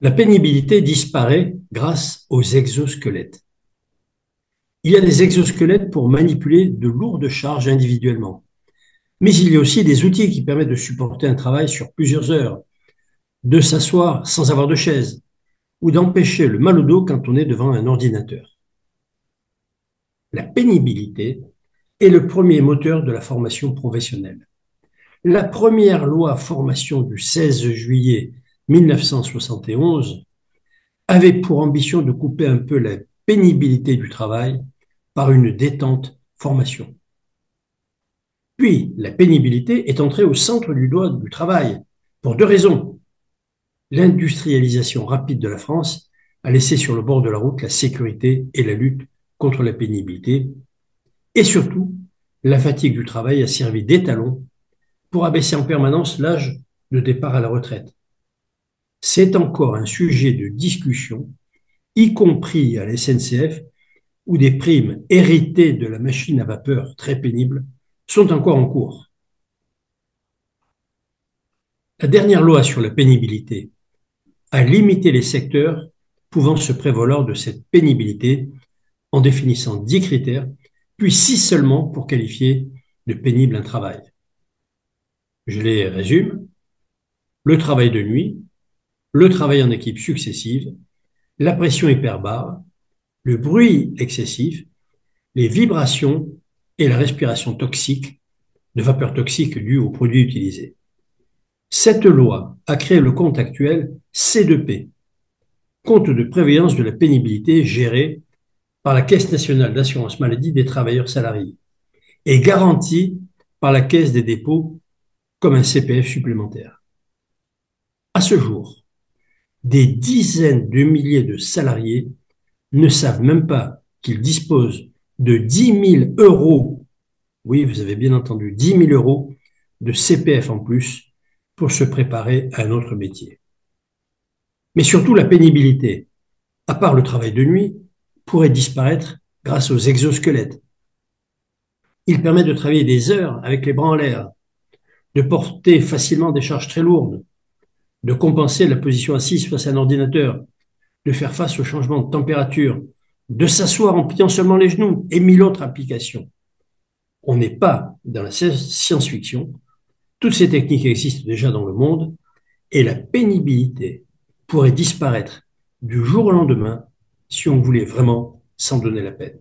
La pénibilité disparaît grâce aux exosquelettes. Il y a des exosquelettes pour manipuler de lourdes charges individuellement. Mais il y a aussi des outils qui permettent de supporter un travail sur plusieurs heures, de s'asseoir sans avoir de chaise ou d'empêcher le mal au dos quand on est devant un ordinateur. La pénibilité est le premier moteur de la formation professionnelle. La première loi formation du 16 juillet 1971 avait pour ambition de couper un peu la pénibilité du travail par une détente formation. Puis, la pénibilité est entrée au centre du droit du travail pour deux raisons. L'industrialisation rapide de la France a laissé sur le bord de la route la sécurité et la lutte contre la pénibilité. Et surtout, la fatigue du travail a servi d'étalon pour abaisser en permanence l'âge de départ à la retraite. C'est encore un sujet de discussion, y compris à la SNCF, où des primes héritées de la machine à vapeur très pénible sont encore en cours. La dernière loi sur la pénibilité a limité les secteurs pouvant se prévaloir de cette pénibilité en définissant 10 critères, puis 6 seulement pour qualifier de pénible un travail. Je les résume. Le travail de nuit, le travail en équipe successive, la pression hyperbare, le bruit excessif, les vibrations et la respiration toxique de vapeur toxique due aux produits utilisés. Cette loi a créé le compte actuel C2P, compte de prévoyance de la pénibilité géré par la Caisse nationale d'assurance maladie des travailleurs salariés et garanti par la Caisse des dépôts comme un CPF supplémentaire. À ce jour, des dizaines de milliers de salariés ne savent même pas qu'ils disposent de 10 000 euros, oui, vous avez bien entendu, 10 000 euros de CPF en plus pour se préparer à un autre métier. Mais surtout, la pénibilité, à part le travail de nuit, pourrait disparaître grâce aux exosquelettes. Il permet de travailler des heures avec les bras en l'air, de porter facilement des charges très lourdes, de compenser la position assise face à un ordinateur, de faire face au changement de température, de s'asseoir en pliant seulement les genoux et mille autres applications. On n'est pas dans la science-fiction. Toutes ces techniques existent déjà dans le monde et la pénibilité pourrait disparaître du jour au lendemain si on voulait vraiment s'en donner la peine.